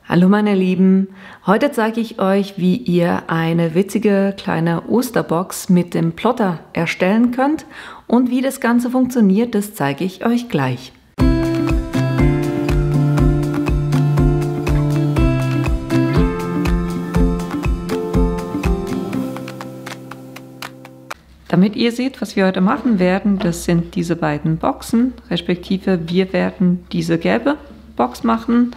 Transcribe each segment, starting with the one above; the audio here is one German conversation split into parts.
Hallo meine Lieben, heute zeige ich euch, wie ihr eine witzige kleine Osterbox mit dem Plotter erstellen könnt und wie das Ganze funktioniert, das zeige ich euch gleich. Damit ihr seht, was wir heute machen werden, das sind diese beiden Boxen, respektive wir werden diese gelbe Box machen.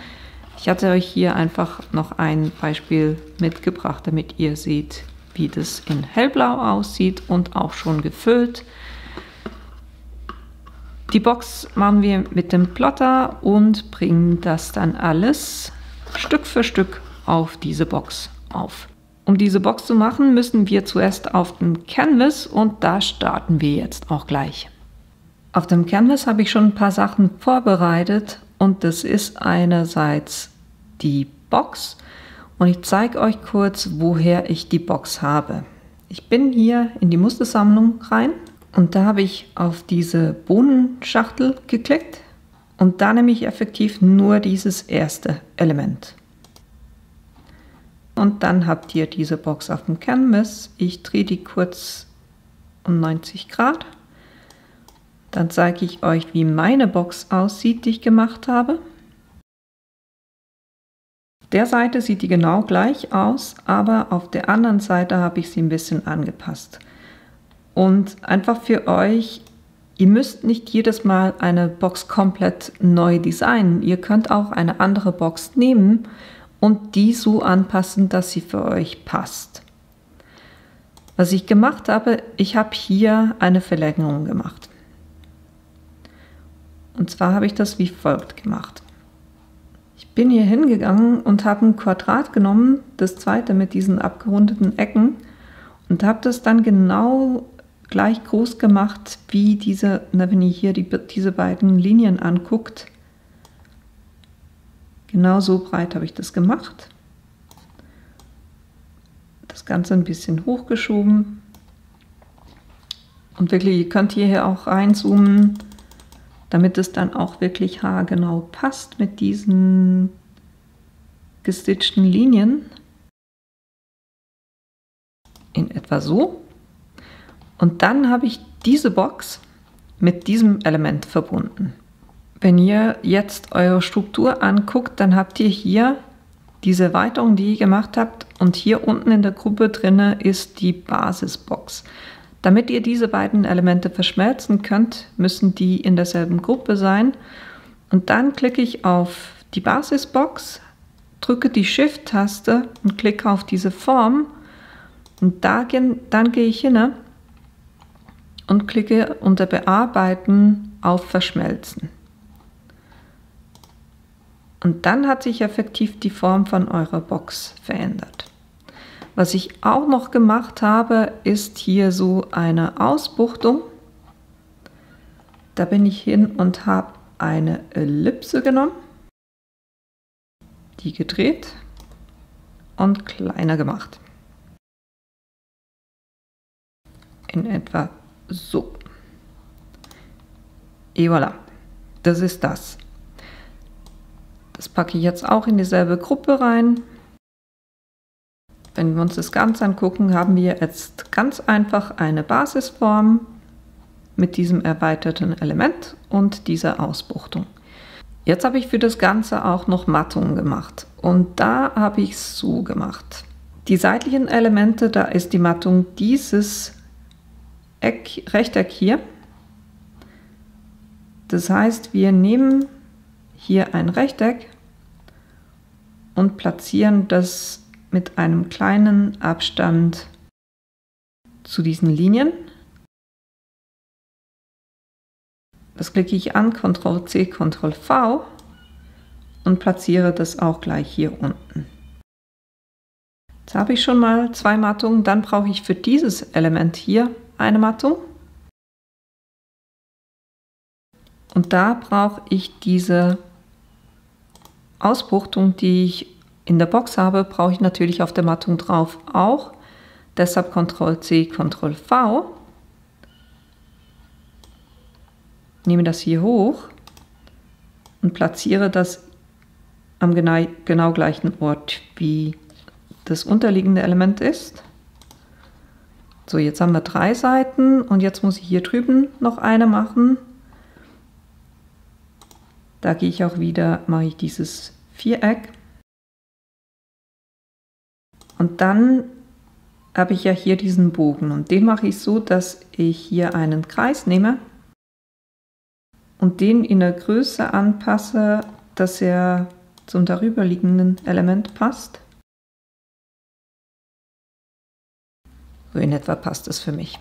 Ich hatte euch hier einfach noch ein Beispiel mitgebracht, damit ihr seht, wie das in hellblau aussieht und auch schon gefüllt. Die Box machen wir mit dem Plotter und bringen das dann alles Stück für Stück auf diese Box auf. Um diese Box zu machen, müssen wir zuerst auf den Canvas und da starten wir jetzt auch gleich. Auf dem Canvas habe ich schon ein paar Sachen vorbereitet und das ist einerseits die Box und ich zeige euch kurz, woher ich die Box habe. Ich bin hier in die Mustersammlung rein und da habe ich auf diese Bohnenschachtel geklickt und da nehme ich effektiv nur dieses erste Element. Und dann habt ihr diese Box auf dem Canvas. Ich drehe die kurz um 90 Grad. Dann zeige ich euch, wie meine Box aussieht, die ich gemacht habe. Auf der Seite sieht die genau gleich aus, aber auf der anderen Seite habe ich sie ein bisschen angepasst. Und einfach für euch, ihr müsst nicht jedes Mal eine Box komplett neu designen. Ihr könnt auch eine andere Box nehmen und die so anpassen, dass sie für euch passt. Was ich gemacht habe, ich habe hier eine Verlängerung gemacht. Und zwar habe ich das wie folgt gemacht. Ich bin hier hingegangen und habe ein Quadrat genommen, das zweite mit diesen abgerundeten Ecken und habe das dann genau gleich groß gemacht wie diese, wenn ihr hier diese beiden Linien anguckt. Genau so breit habe ich das gemacht. Das Ganze ein bisschen hochgeschoben. Und wirklich, ihr könnt hierher auch reinzoomen, damit es dann auch wirklich haargenau passt mit diesen gestitchten Linien. In etwa so. Und dann habe ich diese Box mit diesem Element verbunden. Wenn ihr jetzt eure Struktur anguckt, dann habt ihr hier diese Erweiterung, die ihr gemacht habt und hier unten in der Gruppe drinne ist die Basisbox. Damit ihr diese beiden Elemente verschmelzen könnt, müssen die in derselben Gruppe sein und dann klicke ich auf die Basisbox, drücke die Shift-Taste und klicke auf diese Form und dann gehe ich hin und klicke unter Bearbeiten auf Verschmelzen. Und dann hat sich effektiv die Form von eurer Box verändert. Was ich auch noch gemacht habe, ist hier so eine Ausbuchtung. Da bin ich hin und habe eine Ellipse genommen, die gedreht und kleiner gemacht. In etwa so. Et voilà, das ist das. Das packe ich jetzt auch in dieselbe Gruppe rein. Wenn wir uns das Ganze angucken, haben wir jetzt ganz einfach eine Basisform mit diesem erweiterten Element und dieser Ausbuchtung. Jetzt habe ich für das Ganze auch noch Mattungen gemacht und da habe ich es so gemacht. Die seitlichen Elemente, da ist die Mattung dieses Rechteck hier. Das heißt, wir nehmen hier ein Rechteck und platzieren das mit einem kleinen Abstand zu diesen Linien. Das klicke ich an, Ctrl+C, Ctrl+V und platziere das auch gleich hier unten. Jetzt habe ich schon mal zwei Mattungen, dann brauche ich für dieses Element hier eine Mattung. Und da brauche ich diese Ausbuchtung, die ich in der Box habe, brauche ich natürlich auf der Mattung drauf auch. Deshalb Ctrl+C, Ctrl+V. Nehme das hier hoch und platziere das am genau gleichen Ort wie das unterliegende Element ist. So, jetzt haben wir 3 Seiten und jetzt muss ich hier drüben noch eine machen. Da gehe ich auch wieder, mache ich dieses Viereck. Und dann habe ich ja hier diesen Bogen und den mache ich so, dass ich hier einen Kreis nehme und den in der Größe anpasse, dass er zum darüberliegenden Element passt. So in etwa passt es für mich.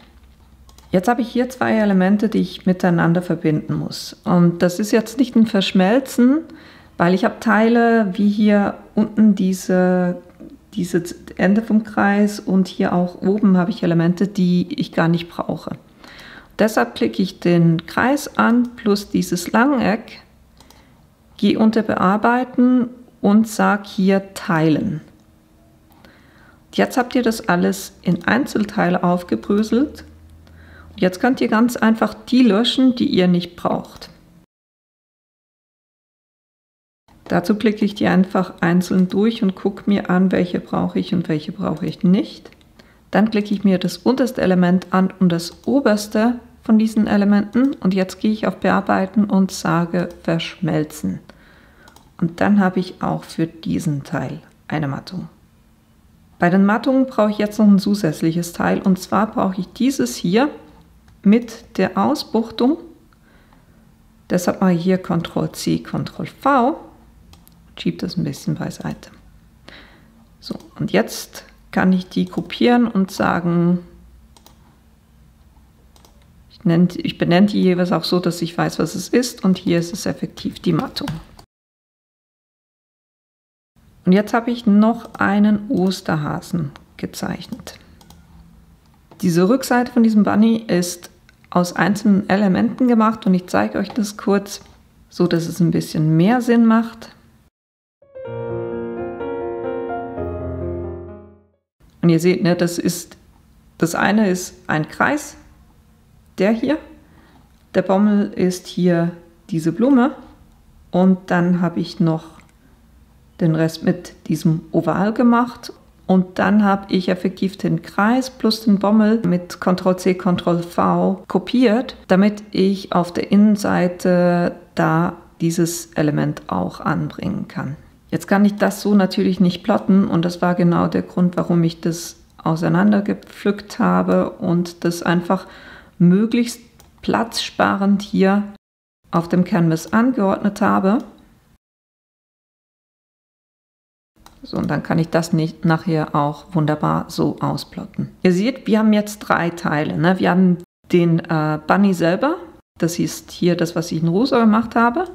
Jetzt habe ich hier 2 Elemente, die ich miteinander verbinden muss. Und das ist jetzt nicht ein Verschmelzen, weil ich habe Teile wie hier unten diese Ende vom Kreis und hier auch oben habe ich Elemente, die ich gar nicht brauche. Deshalb klicke ich den Kreis an plus dieses Langeck, gehe unter Bearbeiten und sage hier Teilen. Jetzt habt ihr das alles in Einzelteile aufgebröselt. Jetzt könnt ihr ganz einfach die löschen, die ihr nicht braucht. Dazu klicke ich die einfach einzeln durch und gucke mir an, welche brauche ich und welche brauche ich nicht. Dann klicke ich mir das unterste Element an und das oberste von diesen Elementen und jetzt gehe ich auf Bearbeiten und sage Verschmelzen. Und dann habe ich auch für diesen Teil eine Mattung. Bei den Mattungen brauche ich jetzt noch ein zusätzliches Teil und zwar brauche ich dieses hier mit der Ausbuchtung. Deshalb mache ich hier Ctrl+C, Ctrl+V, schiebe das ein bisschen beiseite. So, und jetzt kann ich die kopieren und sagen, ich benenne die jeweils auch so, dass ich weiß, was es ist und hier ist es effektiv die Mattung. Und jetzt habe ich noch einen Osterhasen gezeichnet. Diese Rückseite von diesem Bunny ist aus einzelnen Elementen gemacht und ich zeige euch das kurz, so dass es ein bisschen mehr Sinn macht. Und ihr seht, ne, das eine ist ein Kreis, der hier, der Bommel ist hier diese Blume und dann habe ich noch den Rest mit diesem Oval gemacht und dann habe ich effektiv den Kreis plus den Bommel mit Ctrl+C, Ctrl+V kopiert, damit ich auf der Innenseite da dieses Element auch anbringen kann. Jetzt kann ich das so natürlich nicht plotten und das war genau der Grund, warum ich das auseinandergepflückt habe und das einfach möglichst platzsparend hier auf dem Canvas angeordnet habe. So, und dann kann ich das nachher auch wunderbar so ausplotten. Ihr seht, wir haben jetzt 3 Teile. Ne? Wir haben den Bunny selber, das ist hier das, was ich in rosa gemacht habe.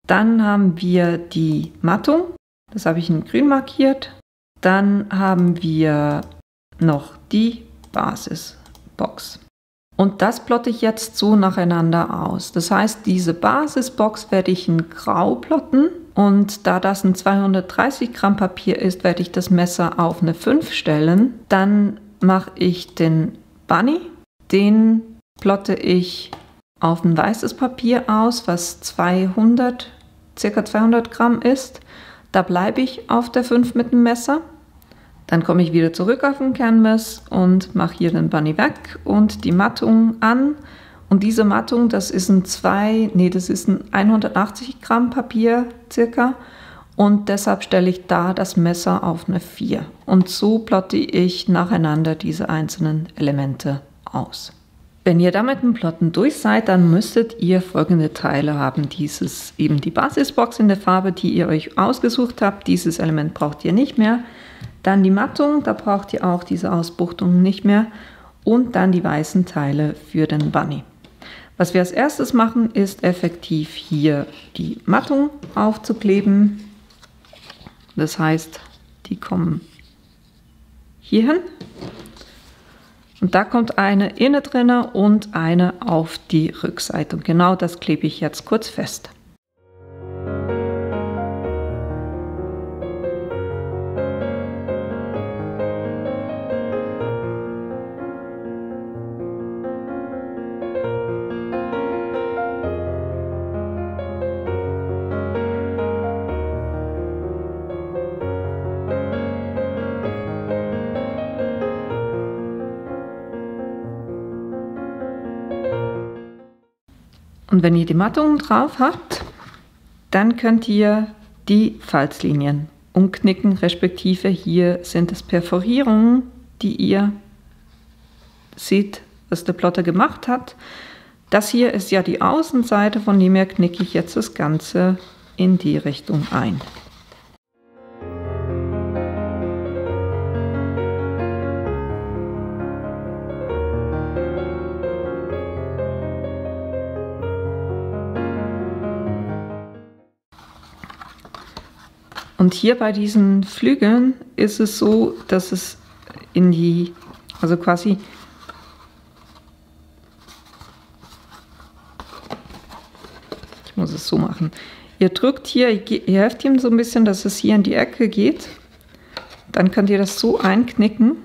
Dann haben wir die Mattung, das habe ich in grün markiert. Dann haben wir noch die Basisbox. Und das plotte ich jetzt so nacheinander aus. Das heißt, diese Basisbox werde ich in grau plotten. Und da das ein 230 Gramm Papier ist, werde ich das Messer auf eine 5 stellen. Dann mache ich den Bunny. Den plotte ich auf ein weißes Papier aus, was ca. 200 Gramm ist. Da bleibe ich auf der 5 mit dem Messer. Dann komme ich wieder zurück auf den Canvas und mache hier den Bunny weg und die Mattung an. Und diese Mattung, das ist ein 180 Gramm Papier circa. Und deshalb stelle ich da das Messer auf eine 4. Und so plotte ich nacheinander diese einzelnen Elemente aus. Wenn ihr damit im Plotten durch seid, dann müsstet ihr folgende Teile haben. Eben die Basisbox in der Farbe, die ihr euch ausgesucht habt. Dieses Element braucht ihr nicht mehr. Dann die Mattung, da braucht ihr auch diese Ausbuchtung nicht mehr. Und dann die weißen Teile für den Bunny. Was wir als erstes machen, ist effektiv hier die Mattung aufzukleben. Das heißt, die kommen hier hin. Und da kommt eine innen drinne und eine auf die Rückseite. Und genau das klebe ich jetzt kurz fest. Und wenn ihr die Mattungen drauf habt, dann könnt ihr die Falzlinien umknicken, respektive hier sind es Perforierungen, die ihr seht, was der Plotter gemacht hat. Das hier ist ja die Außenseite, von dem her knicke ich jetzt das Ganze in die Richtung ein. Und hier bei diesen Flügeln ist es so, dass es in die, also quasi ich muss es so machen. Ihr drückt hier, ihr helft ihm so ein bisschen, dass es hier in die Ecke geht. Dann könnt ihr das so einknicken.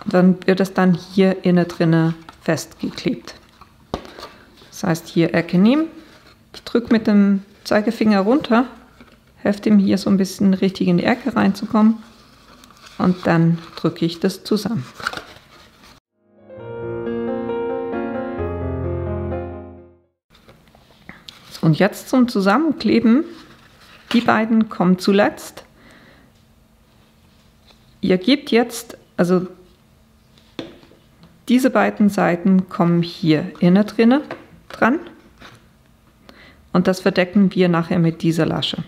Und dann wird es dann hier innen drinne festgeklebt. Das heißt, hier Ecke nehmen, ich drücke mit dem Zeigefinger runter, helfe ihm hier so ein bisschen richtig in die Ecke reinzukommen und dann drücke ich das zusammen. Und jetzt zum Zusammenkleben, die beiden kommen zuletzt. Ihr gebt jetzt, also diese beiden Seiten kommen hier innen drinne dran und das verdecken wir nachher mit dieser Lasche.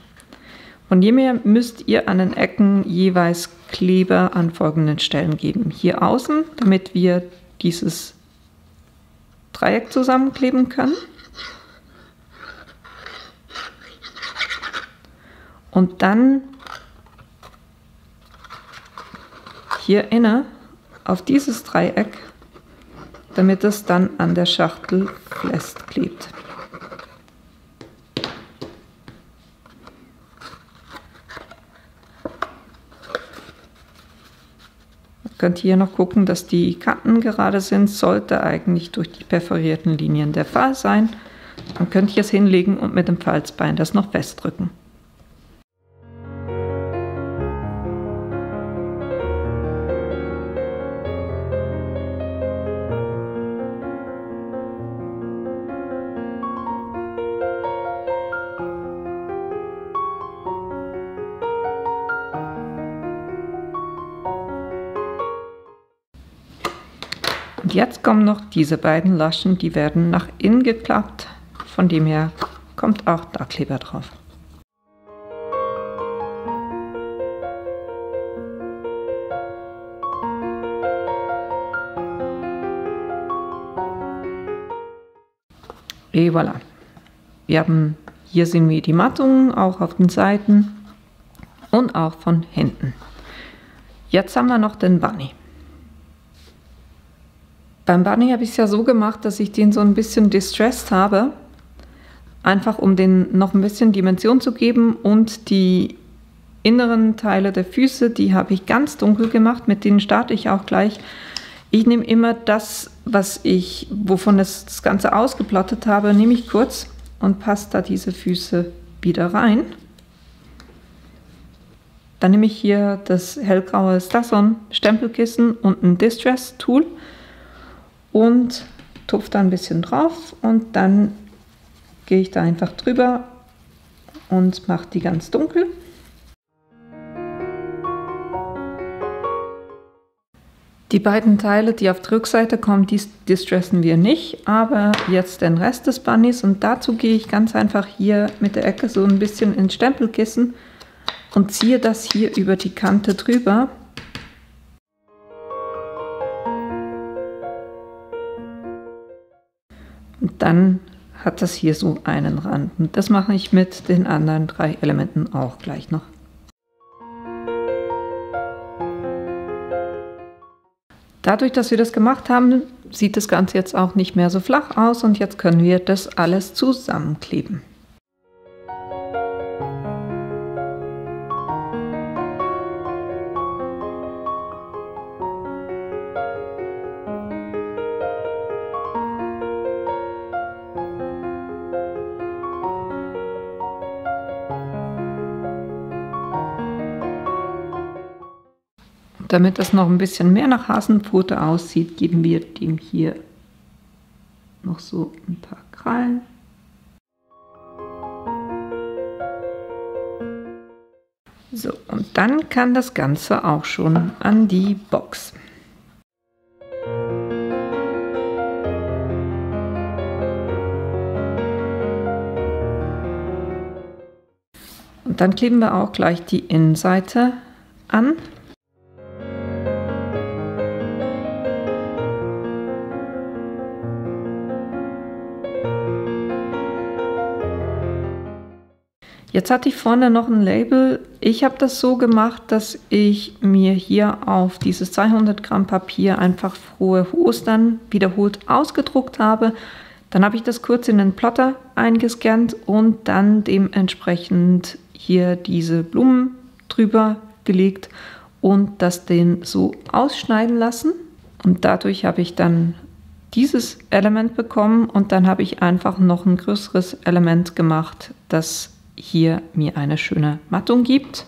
Von dem her müsst ihr an den Ecken jeweils Kleber an folgenden Stellen geben. Hier außen, damit wir dieses Dreieck zusammenkleben können. Und dann hier innen auf dieses Dreieck, damit es dann an der Schachtel festklebt. Ihr könnt hier noch gucken, dass die Kanten gerade sind, sollte eigentlich durch die perforierten Linien der Fall sein. Dann könnt ihr es hinlegen und mit dem Falzbein das noch festdrücken. Und jetzt kommen noch diese beiden Laschen, die werden nach innen geklappt, von dem her kommt auch da Kleber drauf. Et voilà. Hier sehen wir die Mattungen, auch auf den Seiten und auch von hinten. Jetzt haben wir noch den Bunny. Beim Bunny habe ich es ja so gemacht, dass ich den so ein bisschen distressed habe, einfach um den noch ein bisschen Dimension zu geben, und die inneren Teile der Füße, die habe ich ganz dunkel gemacht, mit denen starte ich auch gleich. Ich nehme immer das, wovon das Ganze ausgeplottet habe, nehme ich kurz und passe da diese Füße wieder rein. Dann nehme ich hier das hellgraue Stason Stempelkissen und ein Distress Tool und tupfe da ein bisschen drauf und dann gehe ich da einfach drüber und mache die ganz dunkel. Die beiden Teile, die auf der Rückseite kommen, die distressen wir nicht, aber jetzt den Rest des Bunnies, und dazu gehe ich ganz einfach hier mit der Ecke so ein bisschen ins Stempelkissen und ziehe das hier über die Kante drüber. Und dann hat das hier so einen Rand. Und das mache ich mit den anderen 3 Elementen auch gleich noch. Dadurch, dass wir das gemacht haben, sieht das Ganze jetzt auch nicht mehr so flach aus und jetzt können wir das alles zusammenkleben. Damit das noch ein bisschen mehr nach Hasenpfote aussieht, geben wir dem hier noch so ein paar Krallen. So, und dann kann das Ganze auch schon an die Box. Und dann kleben wir auch gleich die Innenseite an. Jetzt hatte ich vorne noch ein Label. Ich habe das so gemacht, dass ich mir hier auf dieses 200 Gramm Papier einfach Frohe Ostern wiederholt ausgedruckt habe. Dann habe ich das kurz in den Plotter eingescannt und dann dementsprechend hier diese Blumen drüber gelegt und das den so ausschneiden lassen. Und dadurch habe ich dann dieses Element bekommen und dann habe ich einfach noch ein größeres Element gemacht, das hier mir eine schöne Mattung gibt.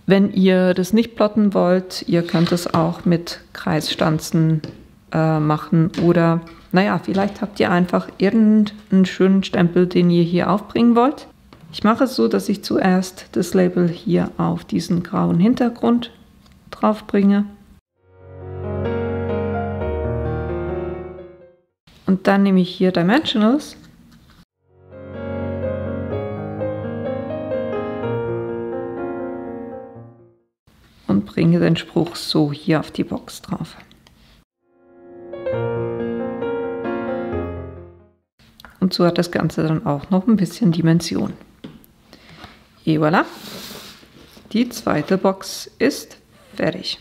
Wenn ihr das nicht plotten wollt, ihr könnt es auch mit Kreisstanzen machen oder naja, vielleicht habt ihr einfach irgendeinen schönen Stempel, den ihr hier aufbringen wollt. Ich mache es so, dass ich zuerst das Label hier auf diesen grauen Hintergrund drauf bringe. Und dann nehme ich hier Dimensionals und bringe den Spruch so hier auf die Box drauf. Und so hat das Ganze dann auch noch ein bisschen Dimension. Et voilà, die zweite Box ist fertig.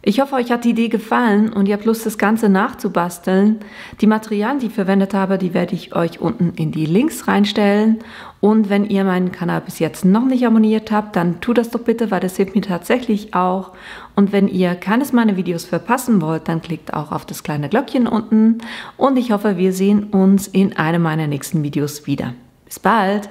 Ich hoffe, euch hat die Idee gefallen und ihr habt Lust, das Ganze nachzubasteln. Die Materialien, die ich verwendet habe, die werde ich euch unten in die Links reinstellen. Und wenn ihr meinen Kanal bis jetzt noch nicht abonniert habt, dann tut das doch bitte, weil das hilft mir tatsächlich auch. Und wenn ihr keines meiner Videos verpassen wollt, dann klickt auch auf das kleine Glöckchen unten. Und ich hoffe, wir sehen uns in einem meiner nächsten Videos wieder. Bis bald!